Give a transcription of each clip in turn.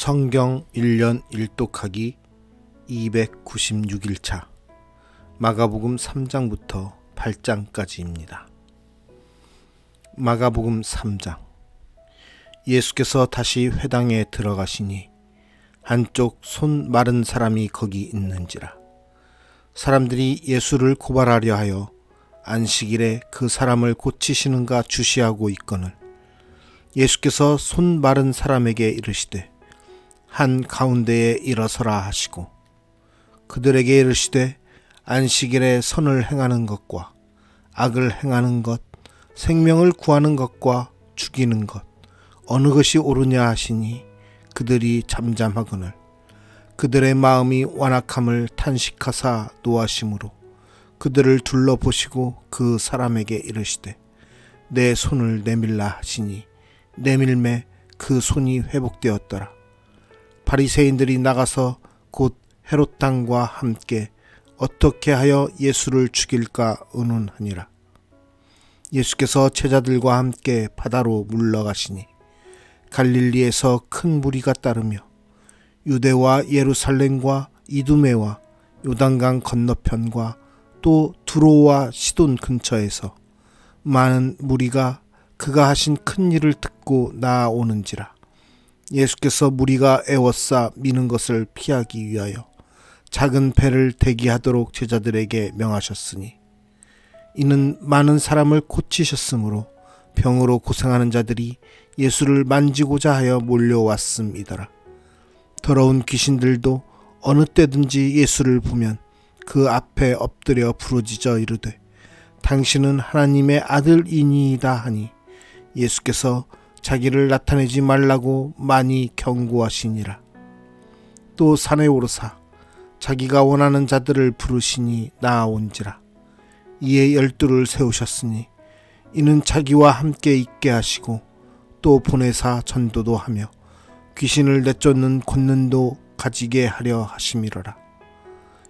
성경 1년 1독하기 296일차 마가복음 3장부터 8장까지입니다. 마가복음 3장. 예수께서 다시 회당에 들어가시니 한쪽 손 마른 사람이 거기 있는지라. 사람들이 예수를 고발하려 하여 안식일에 그 사람을 고치시는가 주시하고 있거늘 예수께서 손 마른 사람에게 이르시되 한 가운데에 일어서라 하시고 그들에게 이르시되 안식일에 선을 행하는 것과 악을 행하는 것, 생명을 구하는 것과 죽이는 것 어느 것이 옳으냐 하시니 그들이 잠잠하거늘 그들의 마음이 완악함을 탄식하사 노하심으로 그들을 둘러보시고 그 사람에게 이르시되 내 손을 내밀라 하시니 내밀매 그 손이 회복되었더라. 바리새인들이 나가서 곧 헤롯 왕과 함께 어떻게 하여 예수를 죽일까 의논하니라. 예수께서 제자들과 함께 바다로 물러가시니 갈릴리에서 큰 무리가 따르며 유대와 예루살렘과 이두메와 요단강 건너편과 또 두로와 시돈 근처에서 많은 무리가 그가 하신 큰 일을 듣고 나아오는지라. 예수께서 무리가 애워싸 미는 것을 피하기 위하여 작은 배를 대기하도록 제자들에게 명하셨으니 이는 많은 사람을 고치셨으므로 병으로 고생하는 자들이 예수를 만지고자 하여 몰려왔음이더라. 더러운 귀신들도 어느 때든지 예수를 보면 그 앞에 엎드려 부르짖어 이르되 당신은 하나님의 아들이니이다 하니 예수께서 자기를 나타내지 말라고 많이 경고하시니라. 또 산에 오르사 자기가 원하는 자들을 부르시니 나아온지라. 이에 12를 세우셨으니 이는 자기와 함께 있게 하시고 또 보내사 전도도 하며 귀신을 내쫓는 권능도 가지게 하려 하심이로라.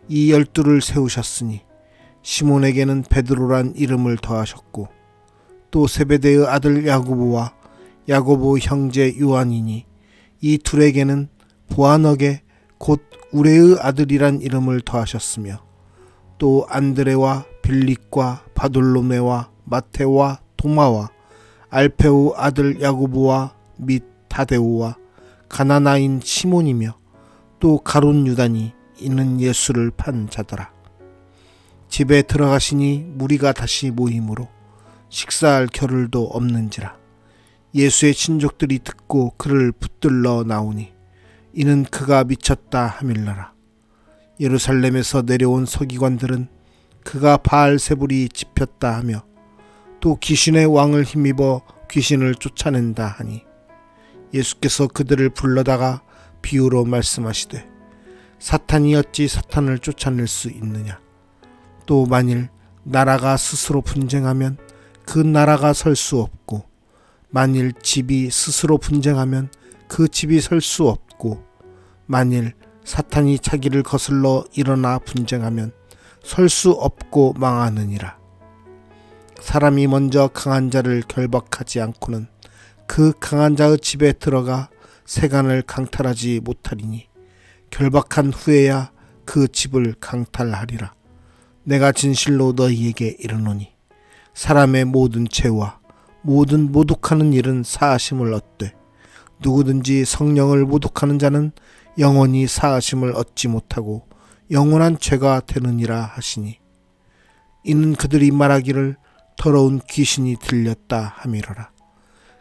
이 12를 세우셨으니 시몬에게는 베드로란 이름을 더하셨고 또 세베대의 아들 야고보와 야고보 형제 요한이니 이 둘에게는 보아너게 곧 우레의 아들이란 이름을 더하셨으며 또 안드레와 빌립과 바돌로메와 마테와 도마와 알페오 아들 야고보와 및 다데오와 가나나인 시몬이며 또 가룟 유다니 이는 예수를 판 자더라. 집에 들어가시니 무리가 다시 모이므로 식사할 겨를도 없는지라. 예수의 친족들이 듣고 그를 붙들러 나오니 이는 그가 미쳤다 하밀러라. 예루살렘에서 내려온 서기관들은 그가 바알세불이 집혔다 하며 또 귀신의 왕을 힘입어 귀신을 쫓아낸다 하니 예수께서 그들을 불러다가 비유로 말씀하시되 사탄이 어찌 사탄을 쫓아낼 수 있느냐. 또 만일 나라가 스스로 분쟁하면 그 나라가 설 수 없고 만일 집이 스스로 분쟁하면 그 집이 설 수 없고 만일 사탄이 자기를 거슬러 일어나 분쟁하면 설 수 없고 망하느니라. 사람이 먼저 강한 자를 결박하지 않고는 그 강한 자의 집에 들어가 세간을 강탈하지 못하리니 결박한 후에야 그 집을 강탈하리라. 내가 진실로 너희에게 이르노니 사람의 모든 죄와 모든 모독하는 일은 사하심을 얻되 누구든지 성령을 모독하는 자는 영원히 사하심을 얻지 못하고 영원한 죄가 되느니라 하시니 이는 그들이 말하기를 더러운 귀신이 들렸다 함이로라.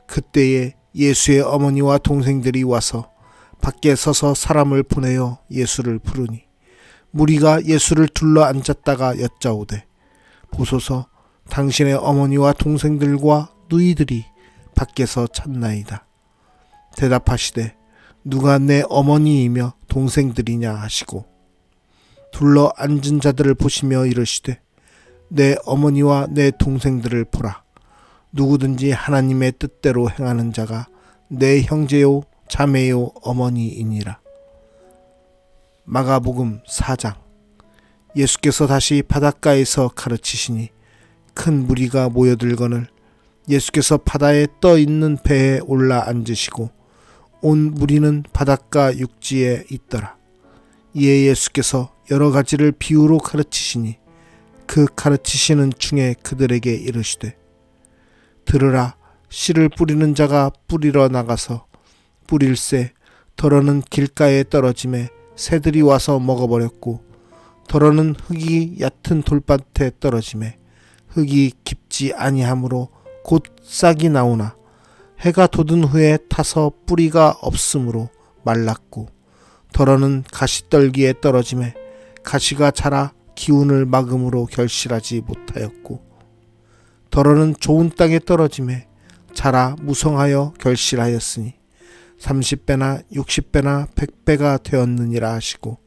그때에 예수의 어머니와 동생들이 와서 밖에 서서 사람을 보내어 예수를 부르니 무리가 예수를 둘러 앉았다가 여짜오되 보소서 당신의 어머니와 동생들과 누이들이 밖에서 찾나이다. 대답하시되 누가 내 어머니이며 동생들이냐 하시고 둘러 앉은 자들을 보시며 이르시되 내 어머니와 내 동생들을 보라. 누구든지 하나님의 뜻대로 행하는 자가 내 형제요 자매요 어머니이니라. 마가복음 4장. 예수께서 다시 바닷가에서 가르치시니 큰 무리가 모여들거늘 예수께서 바다에 떠 있는 배에 올라 앉으시고 온 무리는 바닷가 육지에 있더라. 이에 예수께서 여러 가지를 비유로 가르치시니 그 가르치시는 중에 그들에게 이르시되 들으라. 씨를 뿌리는 자가 뿌리러 나가서 뿌릴새 더러는 길가에 떨어짐에 새들이 와서 먹어버렸고 더러는 흙이 얕은 돌밭에 떨어짐에 흙이 깊지 아니하므로 곧 싹이 나오나 해가 돋은 후에 타서 뿌리가 없으므로 말랐고 더러는 가시떨기에 떨어짐에 가시가 자라 기운을 막음으로 결실하지 못하였고 더러는 좋은 땅에 떨어짐에 자라 무성하여 결실하였으니 30배나 60배나 100배가 되었느니라 하시고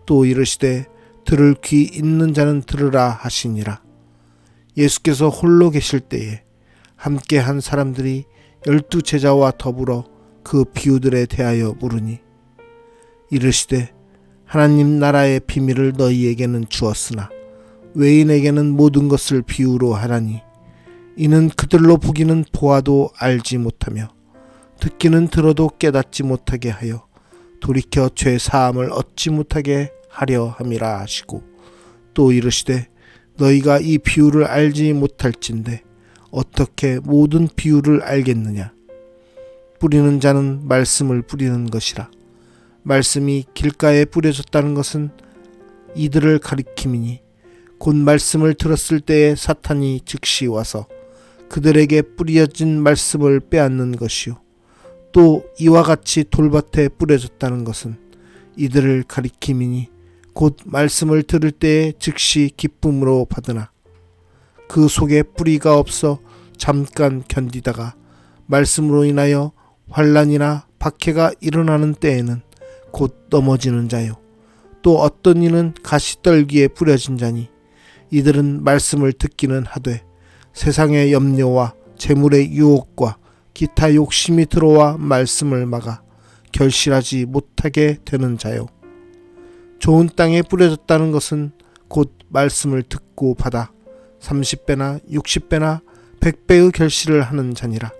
또 이르시되 들을 귀 있는 자는 들으라 하시니라. 예수께서 홀로 계실 때에 함께 한 사람들이 12 제자와 더불어 그 비유들에 대하여 물으니 이르시되 하나님 나라의 비밀을 너희에게는 주었으나 외인에게는 모든 것을 비유로 하라니 이는 그들로 보기는 보아도 알지 못하며 듣기는 들어도 깨닫지 못하게 하여 돌이켜 죄 사함을 얻지 못하게 하려 함이라 하시고 또 이르시되 너희가 이 비유를 알지 못할진대 어떻게 모든 비유를 알겠느냐. 뿌리는 자는 말씀을 뿌리는 것이라. 말씀이 길가에 뿌려졌다는 것은 이들을 가리킴이니 곧 말씀을 들었을 때에 사탄이 즉시 와서 그들에게 뿌려진 말씀을 빼앗는 것이요 또 이와 같이 돌밭에 뿌려졌다는 것은 이들을 가리킴이니 곧 말씀을 들을 때에 즉시 기쁨으로 받으나 그 속에 뿌리가 없어 잠깐 견디다가 말씀으로 인하여 환난이나 박해가 일어나는 때에는 곧 넘어지는 자요 또 어떤 이는 가시떨기에 뿌려진 자니 이들은 말씀을 듣기는 하되 세상의 염려와 재물의 유혹과 기타 욕심이 들어와 말씀을 막아 결실하지 못하게 되는 자요. 좋은 땅에 뿌려졌다는 것은 곧 말씀을 듣고 받아 30배나 60배나 100배의 결실을 하는 자니라.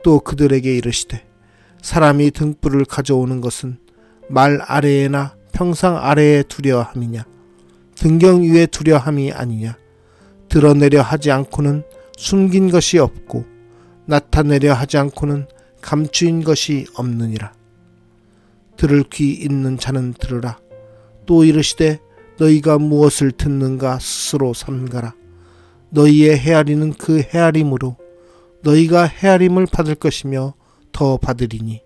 또 그들에게 이르시되 사람이 등불을 가져오는 것은 말 아래에나 평상 아래에 두려 함이냐 등경 위에 두려 함이 아니냐. 드러내려 하지 않고는 숨긴 것이 없고 나타내려 하지 않고는 감추인 것이 없느니라. 들을 귀 있는 자는 들으라. 또 이르시되 너희가 무엇을 듣는가 스스로 삼가라. 너희의 헤아리는 그 헤아림으로 너희가 헤아림을 받을 것이며 더 받으리니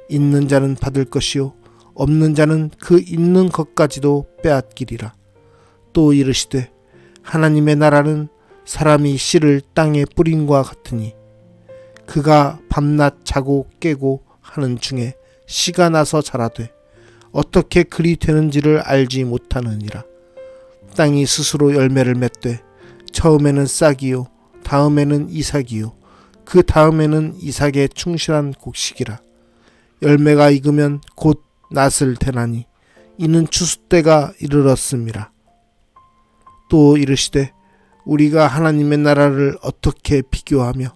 있는 자는 받을 것이요 없는 자는 그 있는 것까지도 빼앗기리라. 또 이르시되 하나님의 나라는 사람이 씨를 땅에 뿌린과 같으니 그가 밤낮 자고 깨고 하는 중에 씨가 나서 자라되 어떻게 그리 되는지를 알지 못하느니라. 땅이 스스로 열매를 맺되 처음에는 싹이요 다음에는 이삭이요 그 다음에는 이삭의 충실한 곡식이라. 열매가 익으면 곧 낫을 대나니 이는 추수 때가 이르렀음이라. 또 이르시되 우리가 하나님의 나라를 어떻게 비교하며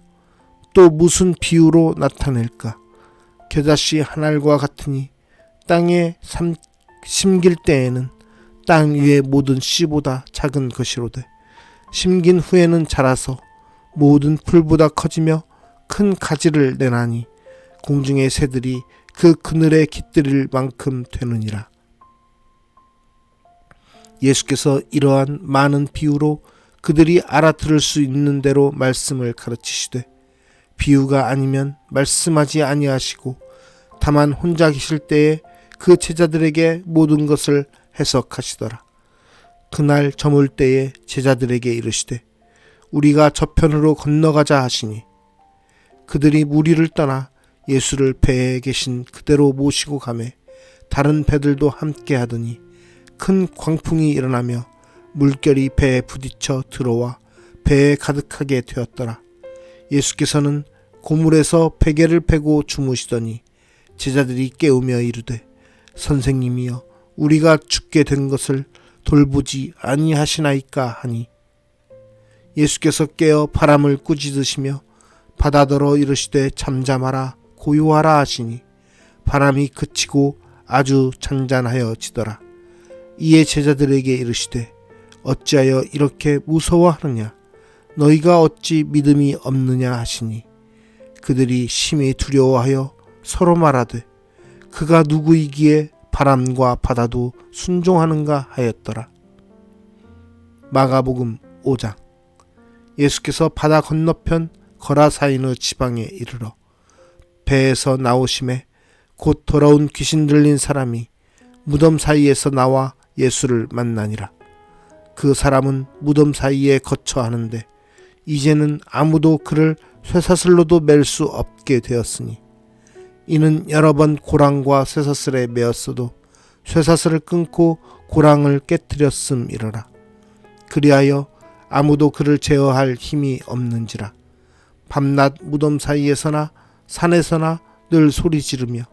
또 무슨 비유로 나타낼까. 겨자씨 한 알과 같으니 땅에 심길 때에는 땅 위의 모든 씨보다 작은 것이로되 심긴 후에는 자라서 모든 풀보다 커지며 큰 가지를 내나니 공중의 새들이 그 그늘에 깃들일 만큼 되느니라. 예수께서 이러한 많은 비유로 그들이 알아들을 수 있는 대로 말씀을 가르치시되 비유가 아니면 말씀하지 아니하시고 다만 혼자 계실 때에 그 제자들에게 모든 것을 해석하시더라. 그날 저물 때에 제자들에게 이르시되 우리가 저편으로 건너가자 하시니 그들이 무리를 떠나 예수를 배에 계신 그대로 모시고 가매 다른 배들도 함께 하더니 큰 광풍이 일어나며 물결이 배에 부딪혀 들어와 배에 가득하게 되었더라. 예수께서는 고물에서 베개를 베고 주무시더니 제자들이 깨우며 이르되 선생님이여 우리가 죽게 된 것을 돌보지 아니하시나이까 하니 예수께서 깨어 바람을 꾸짖으시며 바다더러 이르시되 잠잠하라 고요하라 하시니 바람이 그치고 아주 잔잔하여지더라. 이에 제자들에게 이르시되 어찌하여 이렇게 무서워하느냐? 너희가 어찌 믿음이 없느냐 하시니 그들이 심히 두려워하여 서로 말하되 그가 누구이기에 바람과 바다도 순종하는가 하였더라. 마가복음 5장. 예수께서 바다 건너편 거라사이너 지방에 이르러 배에서 나오심에 곧 돌아온 귀신 들린 사람이 무덤 사이에서 나와 예수를 만나니라. 그 사람은 무덤 사이에 거처 하는데 이제는 아무도 그를 쇠사슬로도 맬 수 없게 되었으니 이는 여러 번 고랑과 쇠사슬에 매었어도 쇠사슬을 끊고 고랑을 깨뜨렸음이러라. 그리하여 아무도 그를 제어할 힘이 없는지라. 밤낮 무덤 사이에서나 산에서나 늘 소리 지르며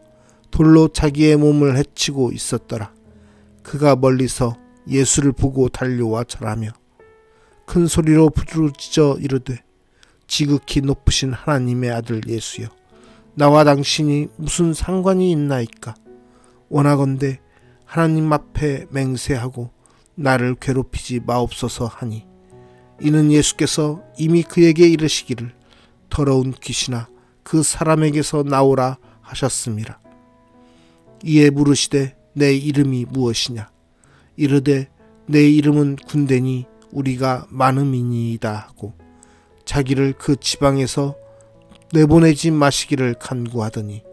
돌로 자기의 몸을 해치고 있었더라. 그가 멀리서 예수를 보고 달려와 절하며 큰 소리로 부르짖어 이르되 지극히 높으신 하나님의 아들 예수여, 나와 당신이 무슨 상관이 있나이까? 원하건대 하나님 앞에 맹세하고 나를 괴롭히지 마옵소서 하니 이는 예수께서 이미 그에게 이르시기를 더러운 귀신아 그 사람에게서 나오라 하셨음이라. 이에 물으시되 내 이름이 무엇이냐? 이르되 내 이름은 군대니 우리가 많음이니이다 하고 자기를 그 지방에서 내보내지 마시기를 간구하더니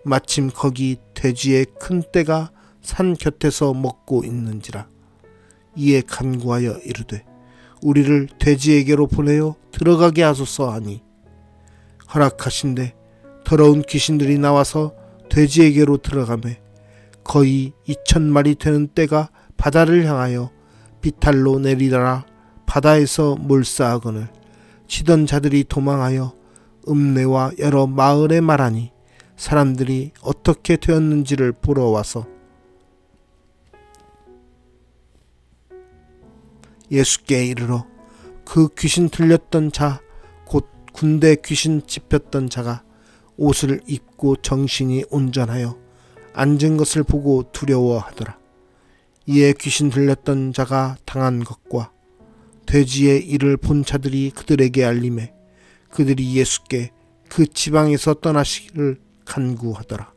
마침 거기 돼지의 큰 떼가 산 곁에서 먹고 있는지라. 이에 간구하여 이르되 우리를 돼지에게로 보내어 들어가게 하소서 하니 허락하신대 더러운 귀신들이 나와서 돼지에게로 들어가매 거의 2,000마리 되는 떼가 바다를 향하여 비탈로 내리더라. 바다에서 몰사하거늘 치던 자들이 도망하여 읍내와 여러 마을에 말하니 사람들이 어떻게 되었는지를 보러 와서 예수께 이르러 그 귀신 들렸던 자 곧 군대 귀신 짚혔던 자가 옷을 입고 정신이 온전하여 앉은 것을 보고 두려워하더라. 이에 귀신 들렸던 자가 당한 것과 돼지의 일을 본 자들이 그들에게 알림해 그들이 예수께 그 지방에서 떠나시기를 간구하더라.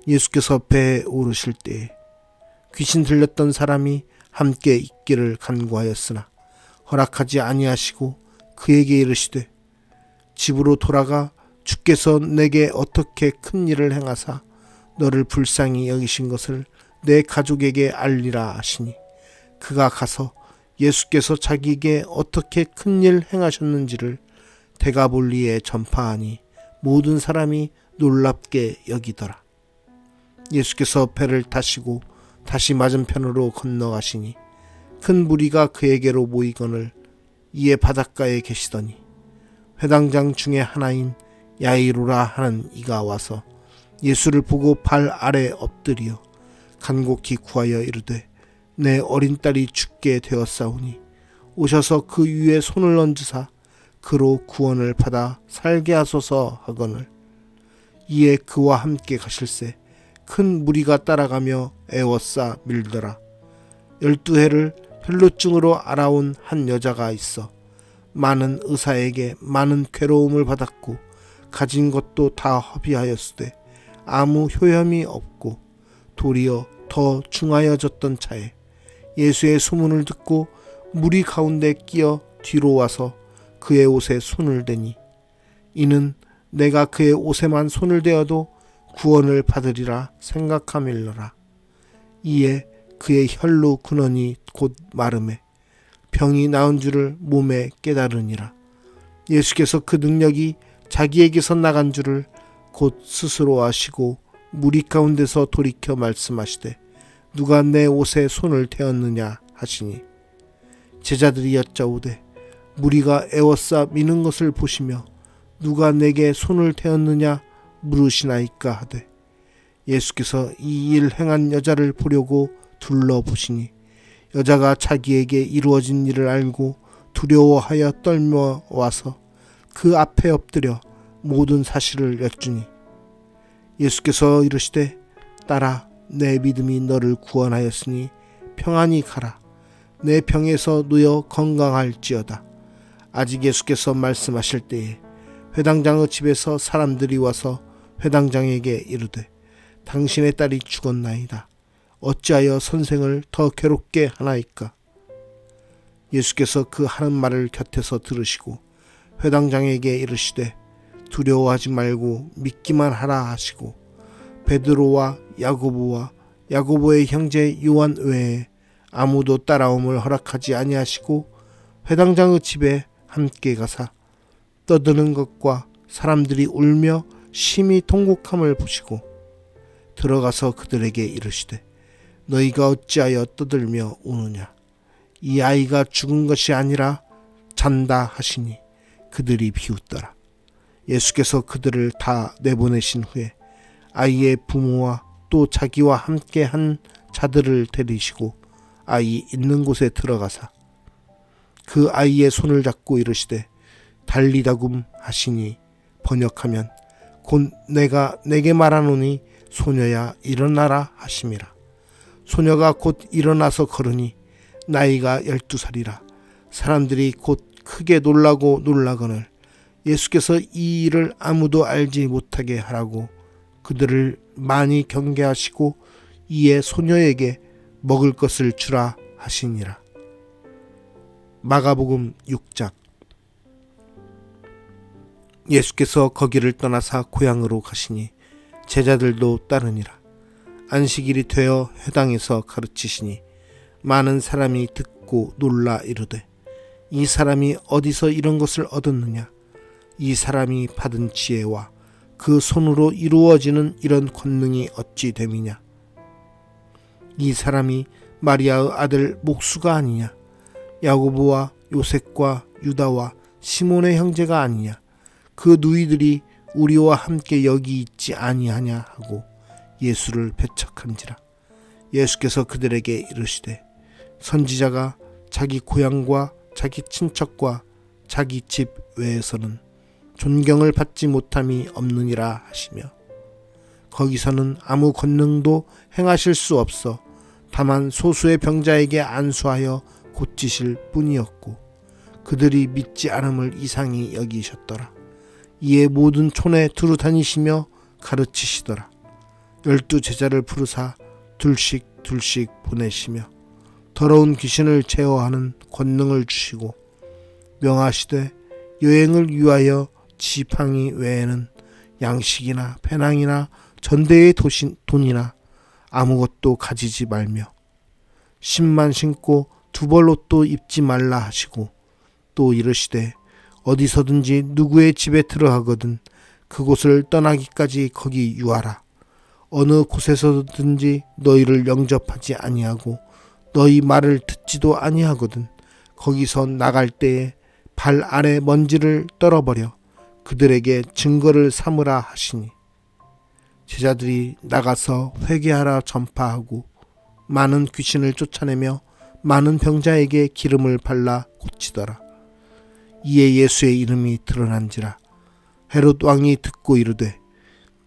예수께서 배에 오르실 때에 귀신 들렸던 사람이 함께 있기를 간구하였으나 허락하지 아니하시고 그에게 이르시되 집으로 돌아가 주께서 내게 어떻게 큰 일을 행하사 너를 불쌍히 여기신 것을 내 가족에게 알리라 하시니 그가 가서 예수께서 자기에게 어떻게 큰 일 행하셨는지를 데가볼리에 전파하니 모든 사람이 놀랍게 여기더라. 예수께서 배를 타시고 다시 맞은편으로 건너가시니 큰 무리가 그에게로 모이거늘 이에 바닷가에 계시더니 회당장 중에 하나인 야이로라 하는 이가 와서 예수를 보고 발 아래 엎드려 간곡히 구하여 이르되 내 어린 딸이 죽게 되었사오니 오셔서 그 위에 손을 얹으사 그로 구원을 받아 살게 하소서 하거늘 이에 그와 함께 가실새 큰 무리가 따라가며 애워싸 밀더라. 12해를 혈루증으로 알아온 한 여자가 있어 많은 의사에게 많은 괴로움을 받았고 가진 것도 다 허비하였으되 아무 효험이 없고 도리어 더 중하여졌던 차에 예수의 소문을 듣고 무리 가운데 끼어 뒤로 와서 그의 옷에 손을 대니 이는 내가 그의 옷에만 손을 대어도 구원을 받으리라 생각함일러라. 이에 그의 혈루 근원이 곧 마름에 병이 나은 줄을 몸에 깨달으니라. 예수께서 그 능력이 자기에게서 나간 줄을 곧 스스로 아시고 무리 가운데서 돌이켜 말씀하시되 누가 내 옷에 손을 대었느냐 하시니 제자들이 여짜오되 무리가 애워싸 미는 것을 보시며 누가 내게 손을 대었느냐 물으시나이까 하되 예수께서 이 일 행한 여자를 보려고 둘러보시니 여자가 자기에게 이루어진 일을 알고 두려워하여 떨며 와서 그 앞에 엎드려 모든 사실을 여쭈니 예수께서 이르시되 딸아 내 믿음이 너를 구원하였으니 평안히 가라. 내 병에서 누여 건강할지어다. 아직 예수께서 말씀하실 때에 회당장의 집에서 사람들이 와서 회당장에게 이르되 당신의 딸이 죽었나이다. 어찌하여 선생을 더 괴롭게 하나이까? 예수께서 그 하는 말을 곁에서 들으시고 회당장에게 이르시되 두려워하지 말고 믿기만 하라 하시고 베드로와 야고보와 야고보의 형제 요한 외에 아무도 따라옴을 허락하지 아니하시고 회당장의 집에 함께 가사 떠드는 것과 사람들이 울며 심히 통곡함을 보시고 들어가서 그들에게 이르시되 너희가 어찌하여 떠들며 우느냐? 이 아이가 죽은 것이 아니라 잔다 하시니 그들이 비웃더라. 예수께서 그들을 다 내보내신 후에 아이의 부모와 또 자기와 함께 한 자들을 데리시고 아이 있는 곳에 들어가사 그 아이의 손을 잡고 이르시되 달리다굼 하시니 번역하면 곧 내가 내게 말하노니 소녀야 일어나라 하심이라. 소녀가 곧 일어나서 걸으니 나이가 12살이라. 사람들이 곧 크게 놀라고 놀라거늘 예수께서 이 일을 아무도 알지 못하게 하라고 그들을 많이 경계하시고 이에 소녀에게 먹을 것을 주라 하시니라. 마가복음 6장. 예수께서 거기를 떠나사 고향으로 가시니 제자들도 따르니라. 안식일이 되어 회당에서 가르치시니 많은 사람이 듣고 놀라 이르되 이 사람이 어디서 이런 것을 얻었느냐? 이 사람이 받은 지혜와 그 손으로 이루어지는 이런 권능이 어찌 됨이냐? 이 사람이 마리아의 아들 목수가 아니냐? 야고보와 요셉과 유다와 시몬의 형제가 아니냐? 그 누이들이 우리와 함께 여기 있지 아니하냐 하고 예수를 배척한지라. 예수께서 그들에게 이르시되 선지자가 자기 고향과 자기 친척과 자기 집 외에서는 존경을 받지 못함이 없느니라 하시며 거기서는 아무 권능도 행하실 수 없어 다만 소수의 병자에게 안수하여 고치실 뿐이었고 그들이 믿지 않음을 이상히 여기셨더라. 이에 모든 촌에 두루 다니시며 가르치시더라. 12 제자를 부르사 둘씩 둘씩 보내시며 더러운 귀신을 제어하는 권능을 주시고 명하시되 여행을 위하여 지팡이 외에는 양식이나 배낭이나 전대의 돈이나 아무것도 가지지 말며 신만 신고 두벌옷도 입지 말라 하시고 또 이르시되 어디서든지 누구의 집에 들어가거든 그곳을 떠나기까지 거기 유하라. 어느 곳에서든지 너희를 영접하지 아니하고 너희 말을 듣지도 아니하거든 거기서 나갈 때에 발 아래 먼지를 떨어버려 그들에게 증거를 삼으라 하시니 제자들이 나가서 회개하라 전파하고 많은 귀신을 쫓아내며 많은 병자에게 기름을 발라 고치더라. 이에 예수의 이름이 드러난지라. 헤롯 왕이 듣고 이르되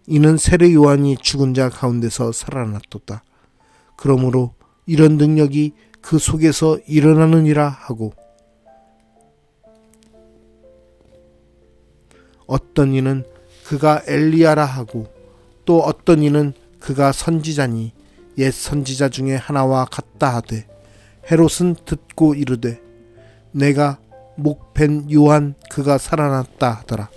이는 세례 요한이 죽은 자 가운데서 살아났도다. 그러므로 이런 능력이 그 속에서 일어나느니라 하고 어떤 이는 그가 엘리야라 하고 또 어떤 이는 그가 선지자니 옛 선지자 중에 하나와 같다 하되 헤롯은 듣고 이르되 내가 목벤 요한 그가 살아났다 하더라.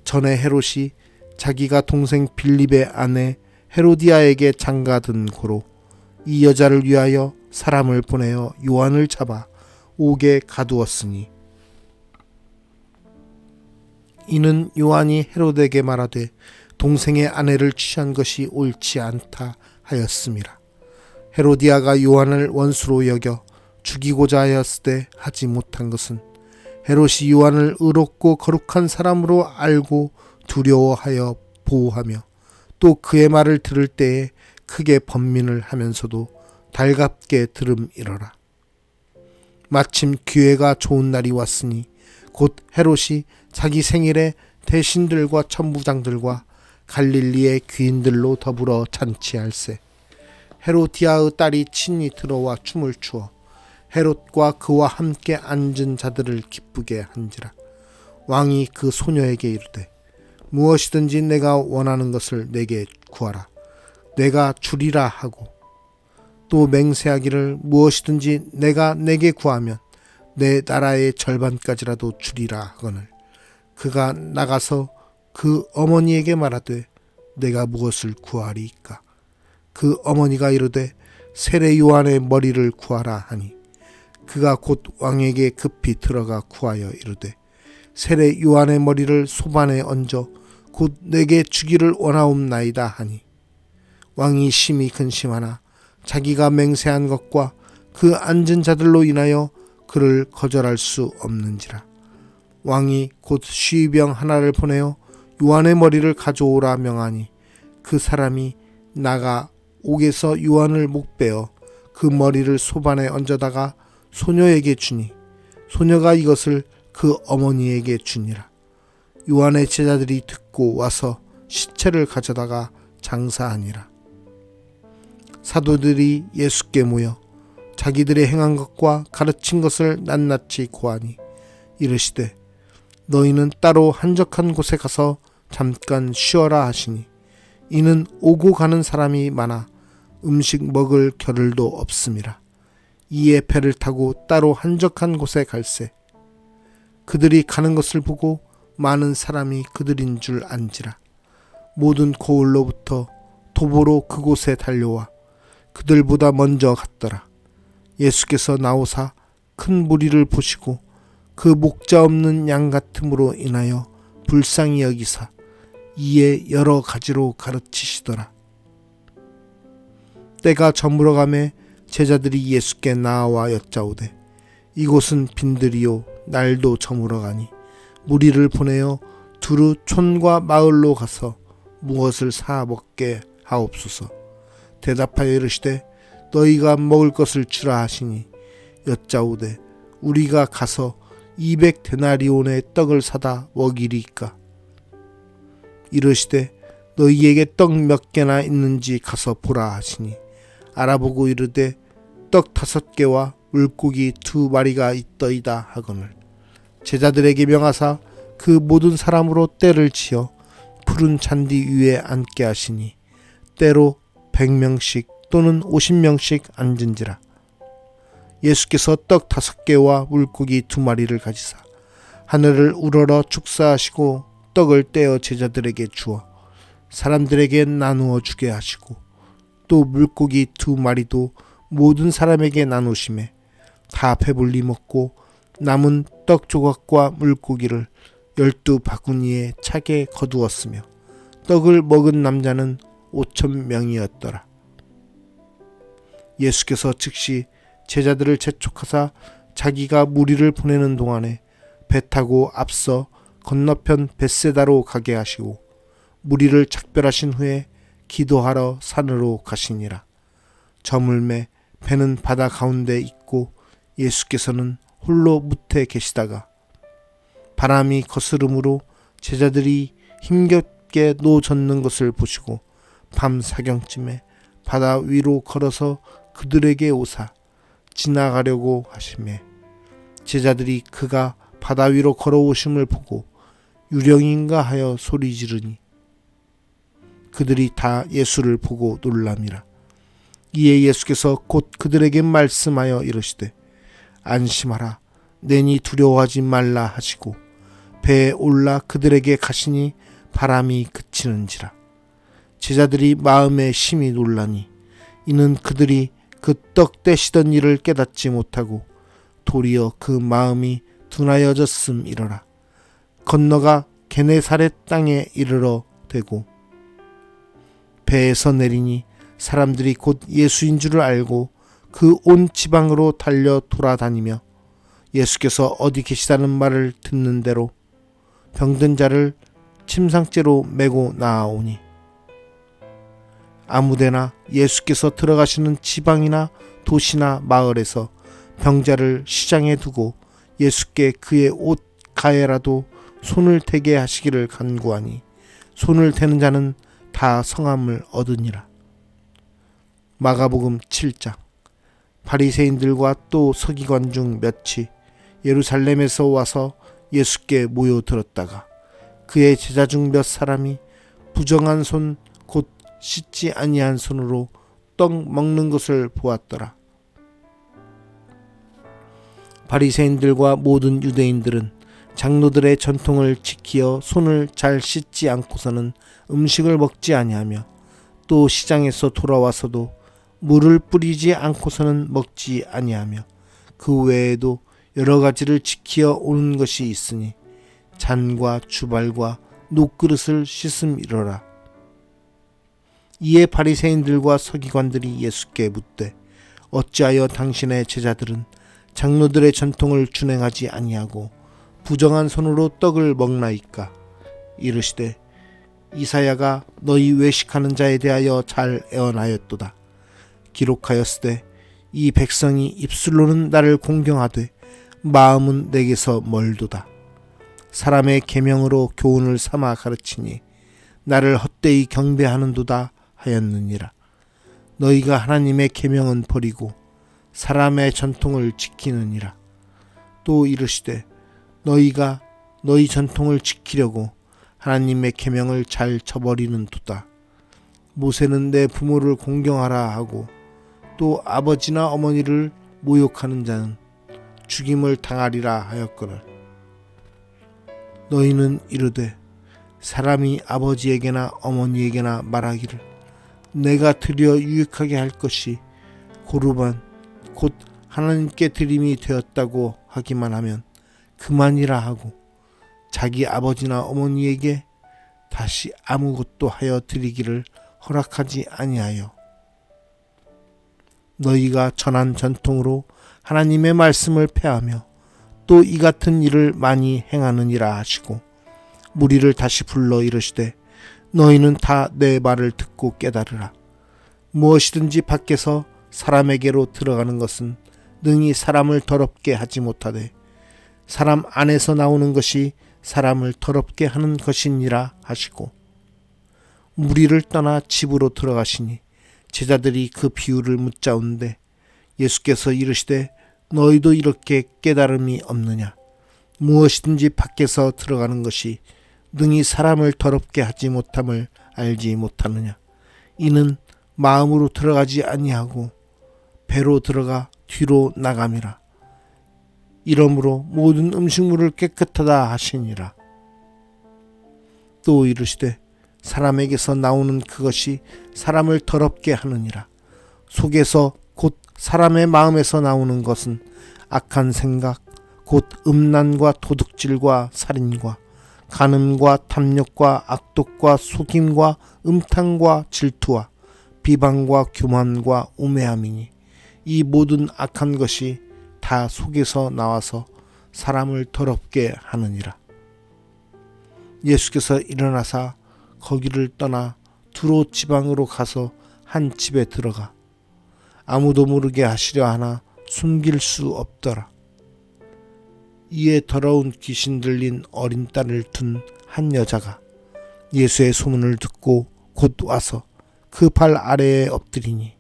전에 헤롯이 자기가 동생 빌립의 아내 헤로디아에게 장가든 고로 이 여자를 위하여 사람을 보내어 요한을 잡아 옥에 가두었으니 이는 요한이 헤롯에게 말하되 동생의 아내를 취한 것이 옳지 않다 하였음이라. 헤로디아가 요한을 원수로 여겨 죽이고자 하였으되 하지 못한 것은 헤롯이 요한을 의롭고 거룩한 사람으로 알고 두려워하여 보호하며 또 그의 말을 들을 때에 크게 번민을 하면서도 달갑게 들음이러라. 마침 기회가 좋은 날이 왔으니 곧 헤롯이 자기 생일에 대신들과 천부장들과 갈릴리의 귀인들로 더불어 잔치할세. 헤로디아의 딸이 친히 들어와 춤을 추어 헤롯과 그와 함께 앉은 자들을 기쁘게 한지라. 왕이 그 소녀에게 이르되 무엇이든지 내가 원하는 것을 내게 구하라. 내가 주리라 하고 또 맹세하기를 무엇이든지 내가 내게 구하면 내 나라의 절반까지라도 주리라 하거늘 그가 나가서 그 어머니에게 말하되 내가 무엇을 구하리이까. 그 어머니가 이르되 세례 요한의 머리를 구하라 하니 그가 곧 왕에게 급히 들어가 구하여 이르되 세례 요한의 머리를 소반에 얹어 곧 내게 주기를 원하옵나이다 하니 왕이 심히 근심하나 자기가 맹세한 것과 그 앉은 자들로 인하여 그를 거절할 수 없는지라. 왕이 곧 쉬병 하나를 보내어 요한의 머리를 가져오라 명하니 그 사람이 나가 옥에서 요한을 목베어 그 머리를 소반에 얹어다가 소녀에게 주니 소녀가 이것을 그 어머니에게 주니라. 요한의 제자들이 듣고 와서 시체를 가져다가 장사하니라. 사도들이 예수께 모여 자기들의 행한 것과 가르친 것을 낱낱이 고하니 이르시되 너희는 따로 한적한 곳에 가서 잠깐 쉬어라 하시니 이는 오고 가는 사람이 많아 음식 먹을 겨를도 없음이라. 이에 배를 타고 따로 한적한 곳에 갈새 그들이 가는 것을 보고 많은 사람이 그들인 줄 안지라. 모든 고을로부터 도보로 그곳에 달려와 그들보다 먼저 갔더라. 예수께서 나오사 큰 무리를 보시고 그 목자 없는 양 같음으로 인하여 불쌍히 여기사 이에 여러 가지로 가르치시더라. 때가 저물어가매 제자들이 예수께 나와 여짜오되 이곳은 빈들이요 날도 저물어가니 무리를 보내어 두루 촌과 마을로 가서 무엇을 사 먹게 하옵소서. 대답하여 이르시되 너희가 먹을 것을 주라 하시니 여짜오되 우리가 가서 200데나리온의 떡을 사다 먹이리까. 이르시되 너희에게 떡 몇 개나 있는지 가서 보라 하시니 알아보고 이르되 떡 5개와 물고기 2마리가 있더이다 하거늘 제자들에게 명하사 그 모든 사람으로 떼를 지어 푸른 잔디 위에 앉게 하시니 때로 100명씩 또는 50명씩 앉은지라. 예수께서 떡 5개와 물고기 2마리를 가지사 하늘을 우러러 축사하시고 떡을 떼어 제자들에게 주어 사람들에게 나누어 주게 하시고 또 물고기 2마리도 모든 사람에게 나누심에 다 배불리 먹고 남은 떡 조각과 물고기를 12바구니에 차게 거두었으며 떡을 먹은 남자는 5,000명이었더라. 예수께서 즉시 제자들을 재촉하사 자기가 무리를 보내는 동안에 배 타고 앞서 건너편 벳세다로 가게 하시고 무리를 작별하신 후에 기도하러 산으로 가시니라. 저물매 배는 바다 가운데 있고 예수께서는 홀로 뭇에 계시다가 바람이 거스름으로 제자들이 힘겹게 노젓는 것을 보시고 밤 사경쯤에 바다 위로 걸어서 그들에게 오사 지나가려고 하시매 제자들이 그가 바다 위로 걸어오심을 보고 유령인가 하여 소리 지르니 그들이 다 예수를 보고 놀람이라. 이에 예수께서 곧 그들에게 말씀하여 이르시되 안심하라 내니 두려워하지 말라 하시고 배에 올라 그들에게 가시니 바람이 그치는지라. 제자들이 마음에 심히 놀라니 이는 그들이 그 떡 떼시던 일을 깨닫지 못하고 도리어 그 마음이 둔하여졌음이러라. 건너가 게네사렛 땅에 이르러 되고 배에서 내리니 사람들이 곧 예수인 줄을 알고 그 온 지방으로 달려 돌아다니며 예수께서 어디 계시다는 말을 듣는 대로 병든 자를 침상째로 메고 나아오니 아무데나 예수께서 들어가시는 지방이나 도시나 마을에서 병자를 시장에 두고 예수께 그의 옷 가에라도 손을 대게 하시기를 간구하니 손을 대는 자는 다 성함을 얻으니라. 마가복음 7장. 바리새인들과 또 서기관 중 몇이 예루살렘에서 와서 예수께 모여들었다가 그의 제자 중 몇 사람이 부정한 손 곧 씻지 아니한 손으로 떡 먹는 것을 보았더라. 바리새인들과 모든 유대인들은 장로들의 전통을 지키어 손을 잘 씻지 않고서는 음식을 먹지 아니하며 또 시장에서 돌아와서도 물을 뿌리지 않고서는 먹지 아니하며 그 외에도 여러 가지를 지키어 오는 것이 있으니 잔과 주발과 녹그릇을 씻음이러라. 이에 바리새인들과 서기관들이 예수께 묻되 어찌하여 당신의 제자들은 장로들의 전통을 준행하지 아니하고 부정한 손으로 떡을 먹나이까? 이르시되 이사야가 너희 외식하는 자에 대하여 잘 애언하였도다. 기록하였으되 이 백성이 입술로는 나를 공경하되 마음은 내게서 멀도다. 사람의 계명으로 교훈을 삼아 가르치니 나를 헛되이 경배하는도다 하였느니라. 너희가 하나님의 계명은 버리고 사람의 전통을 지키느니라. 또 이르시되 너희가 너희 전통을 지키려고 하나님의 계명을 잘 저버리는도다. 모세는 내 부모를 공경하라 하고 또 아버지나 어머니를 모욕하는 자는 죽임을 당하리라 하였거늘. 너희는 이르되 사람이 아버지에게나 어머니에게나 말하기를 내가 드려 유익하게 할 것이 고르반 곧 하나님께 드림이 되었다고 하기만 하면 그만이라 하고 자기 아버지나 어머니에게 다시 아무것도 하여 드리기를 허락하지 아니하여 너희가 전한 전통으로 하나님의 말씀을 폐하며 또 이 같은 일을 많이 행하느니라 하시고 무리를 다시 불러 이르시되 너희는 다 내 말을 듣고 깨달으라. 무엇이든지 밖에서 사람에게로 들어가는 것은 능히 사람을 더럽게 하지 못하되 사람 안에서 나오는 것이 사람을 더럽게 하는 것이니라 하시고 무리를 떠나 집으로 들어가시니 제자들이 그 비유를 묻자온데 예수께서 이르시되 너희도 이렇게 깨달음이 없느냐? 무엇이든지 밖에서 들어가는 것이 능히 사람을 더럽게 하지 못함을 알지 못하느냐? 이는 마음으로 들어가지 아니하고 배로 들어가 뒤로 나감이라. 이러므로 모든 음식물을 깨끗하다 하시니라. 또 이르시되 사람에게서 나오는 그것이 사람을 더럽게 하느니라. 속에서 곧 사람의 마음에서 나오는 것은 악한 생각, 곧 음란과 도둑질과 살인과 간음과 탐욕과 악독과 속임과 음탕과 질투와 비방과 교만과 우매함이니 이 모든 악한 것이 다 속에서 나와서 사람을 더럽게 하느니라. 예수께서 일어나사 거기를 떠나 두로 지방으로 가서 한 집에 들어가 아무도 모르게 하시려 하나 숨길 수 없더라. 이에 더러운 귀신 들린 어린 딸을 둔 한 여자가 예수의 소문을 듣고 곧 와서 그 발 아래에 엎드리니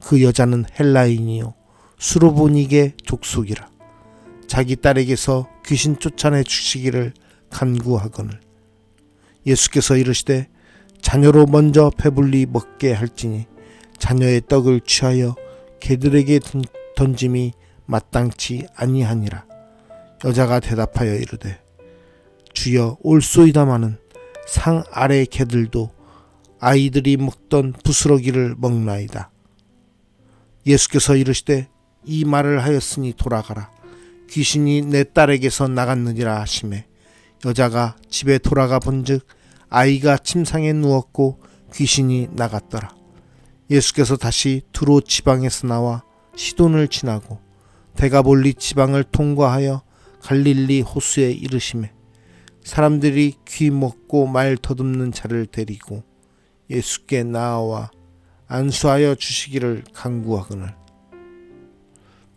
그 여자는 헬라인이요 수로보니게 족속이라. 자기 딸에게서 귀신 쫓아내 주시기를 간구하거늘 예수께서 이르시되 자녀로 먼저 배불리 먹게 할지니 자녀의 떡을 취하여 개들에게 던짐이 마땅치 아니하니라. 여자가 대답하여 이르되 주여 올소이다마는 상 아래 개들도 아이들이 먹던 부스러기를 먹나이다. 예수께서 이르시되 이 말을 하였으니 돌아가라. 귀신이 내 딸에게서 나갔느니라 하시매 여자가 집에 돌아가 본즉 아이가 침상에 누웠고 귀신이 나갔더라. 예수께서 다시 두로 지방에서 나와 시돈을 지나고 데가볼리 지방을 통과하여 갈릴리 호수에 이르시매 사람들이 귀 먹고 말 더듬는 자를 데리고 예수께 나아와 안수하여 주시기를 간구하거늘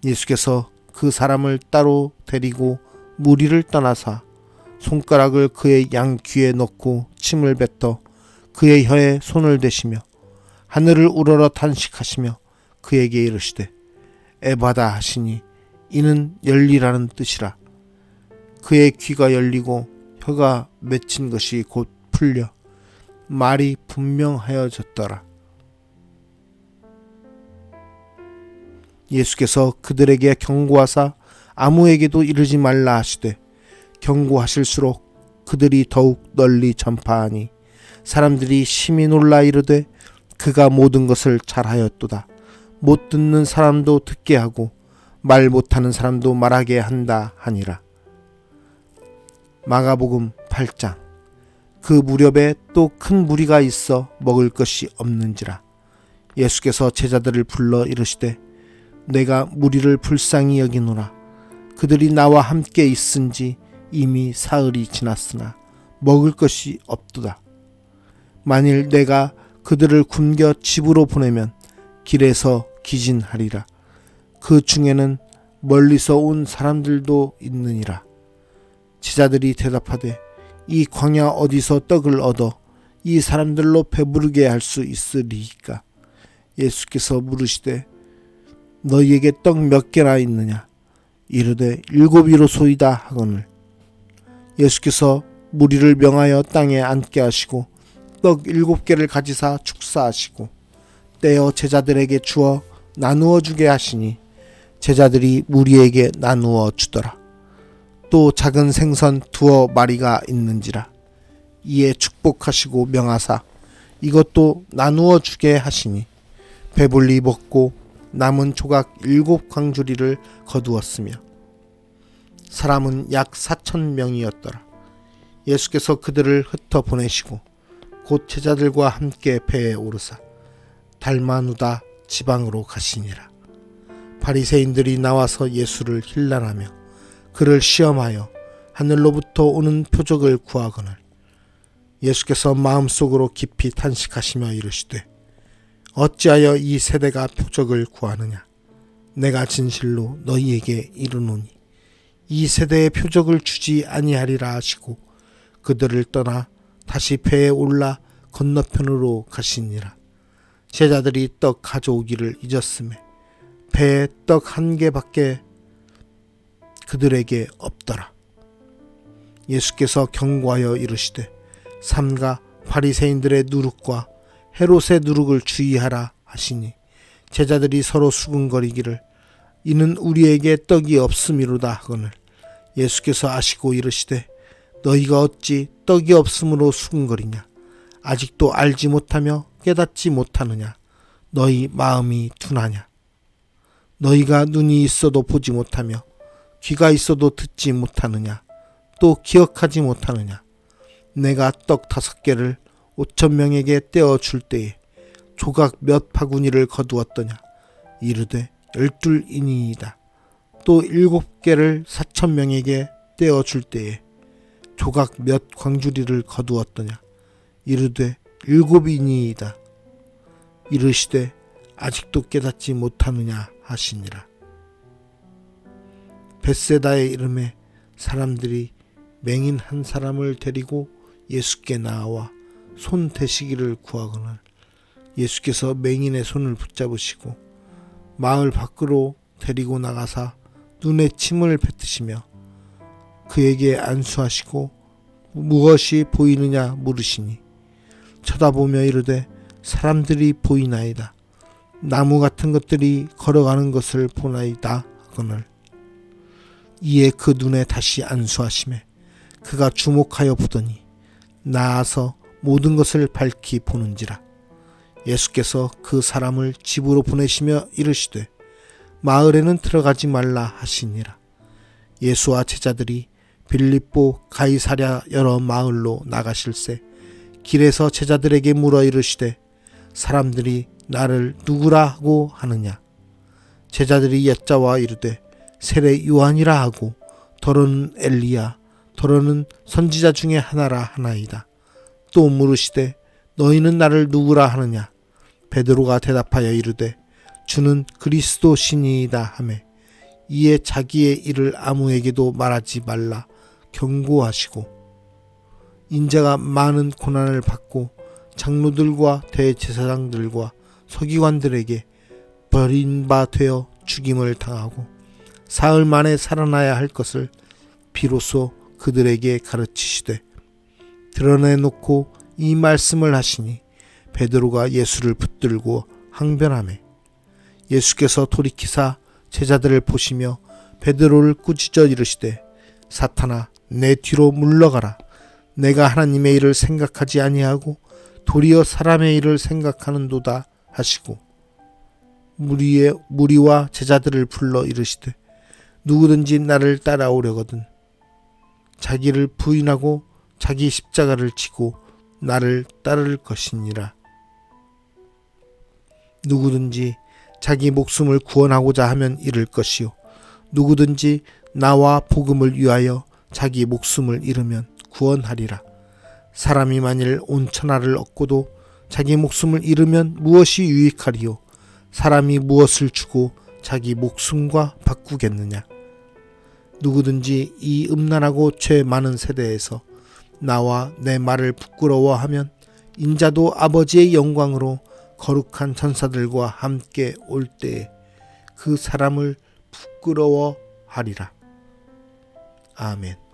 예수께서 그 사람을 따로 데리고 무리를 떠나사 손가락을 그의 양 귀에 넣고 침을 뱉어 그의 혀에 손을 대시며 하늘을 우러러 탄식하시며 그에게 이르시되 에바다 하시니 이는 열리라는 뜻이라. 그의 귀가 열리고 혀가 맺힌 것이 곧 풀려 말이 분명하여졌더라. 예수께서 그들에게 경고하사 아무에게도 이르지 말라 하시되 경고하실수록 그들이 더욱 널리 전파하니 사람들이 심히 놀라 이르되 그가 모든 것을 잘하였도다. 못 듣는 사람도 듣게 하고 말 못하는 사람도 말하게 한다 하니라. 마가복음 8장. 그 무렵에 또 큰 무리가 있어 먹을 것이 없는지라. 예수께서 제자들을 불러 이르시되 내가 무리를 불쌍히 여기노라. 그들이 나와 함께 있은지 이미 사흘이 지났으나 먹을 것이 없도다. 만일 내가 그들을 굶겨 집으로 보내면 길에서 기진하리라. 그 중에는 멀리서 온 사람들도 있느니라. 제자들이 대답하되 이 광야 어디서 떡을 얻어 이 사람들로 배부르게 할 수 있으리이까? 예수께서 물으시되 너희에게 떡 몇 개나 있느냐? 이르되 7이로소이다 하거늘. 예수께서 무리를 명하여 땅에 앉게 하시고 떡 7개를 가지사 축사하시고 떼어 제자들에게 주어 나누어 주게 하시니 제자들이 무리에게 나누어 주더라. 또 작은 생선 2마리가 있는지라. 이에 축복하시고 명하사 이것도 나누어 주게 하시니 배불리 먹고 남은 조각 7광주리를 거두었으며 사람은 약 4,000명이었더라. 예수께서 그들을 흩어 보내시고 곧 제자들과 함께 배에 오르사 달마누다 지방으로 가시니라. 바리새인들이 나와서 예수를 힐난하며 그를 시험하여 하늘로부터 오는 표적을 구하거늘 예수께서 마음속으로 깊이 탄식하시며 이르시되 어찌하여 이 세대가 표적을 구하느냐? 내가 진실로 너희에게 이르노니 이 세대에 표적을 주지 아니하리라 하시고 그들을 떠나 다시 배에 올라 건너편으로 가시니라. 제자들이 떡 가져오기를 잊었음에 배에 떡 1개밖에 그들에게 없더라. 예수께서 경고하여 이르시되 삼가 바리새인들의 누룩과 헤롯의 누룩을 주의하라 하시니 제자들이 서로 수군거리기를 이는 우리에게 떡이 없음이로다 하거늘 예수께서 아시고 이르시되 너희가 어찌 떡이 없음으로 수군거리냐? 아직도 알지 못하며 깨닫지 못하느냐? 너희 마음이 둔하냐? 너희가 눈이 있어도 보지 못하며 귀가 있어도 듣지 못하느냐? 또 기억하지 못하느냐? 내가 떡 5개를 5,000명에게 떼어줄 때에 조각 몇 바구니를 거두었더냐? 이르되 12이니이다. 또 7개를 4,000명에게 떼어줄 때에 조각 몇 광주리를 거두었더냐? 이르되 7이니이다. 이르시되 아직도 깨닫지 못하느냐 하시니라. 벳세다의 이름에 사람들이 맹인 한 사람을 데리고 예수께 나와 손 대시기를 구하거늘 예수께서 맹인의 손을 붙잡으시고 마을 밖으로 데리고 나가사 눈에 침을 뱉으시며 그에게 안수하시고 무엇이 보이느냐 물으시니 쳐다보며 이르되 사람들이 보이나이다. 나무 같은 것들이 걸어가는 것을 보나이다 하거늘 이에 그 눈에 다시 안수하시매 그가 주목하여 보더니 나아서 모든 것을 밝히 보는지라. 예수께서 그 사람을 집으로 보내시며 이르시되 마을에는 들어가지 말라 하시니라. 예수와 제자들이 빌립보 가이사랴 여러 마을로 나가실새 길에서 제자들에게 물어 이르시되 사람들이 나를 누구라 하고 하느냐? 제자들이 여짜와 이르되 세례 요한이라 하고 더러는 엘리야 더러는 선지자 중에 하나라 하나이다. 또 물으시되 너희는 나를 누구라 하느냐? 베드로가 대답하여 이르되 주는 그리스도시니이다 하매 이에 자기의 일을 아무에게도 말하지 말라 경고하시고 인자가 많은 고난을 받고 장로들과 대제사장들과 서기관들에게 버림받아 죽임을 당하고 사흘 만에 살아나야 할 것을 비로소 그들에게 가르치시되 드러내놓고 이 말씀을 하시니 베드로가 예수를 붙들고 항변하매 예수께서 돌이키사 제자들을 보시며 베드로를 꾸짖어 이르시되 사탄아 내 뒤로 물러가라. 내가 하나님의 일을 생각하지 아니하고 도리어 사람의 일을 생각하는도다 하시고 무리와 제자들을 불러 이르시되 누구든지 나를 따라오려거든 자기를 부인하고 자기 십자가를 지고 나를 따를 것이니라. 누구든지 자기 목숨을 구원하고자 하면 잃을 것이요 누구든지 나와 복음을 위하여 자기 목숨을 잃으면 구원하리라. 사람이 만일 온 천하를 얻고도 자기 목숨을 잃으면 무엇이 유익하리요? 사람이 무엇을 주고 자기 목숨과 바꾸겠느냐? 누구든지 이 음란하고 죄 많은 세대에서 나와 내 말을 부끄러워하면 인자도 아버지의 영광으로 거룩한 천사들과 함께 올 때에 그 사람을 부끄러워하리라. 아멘.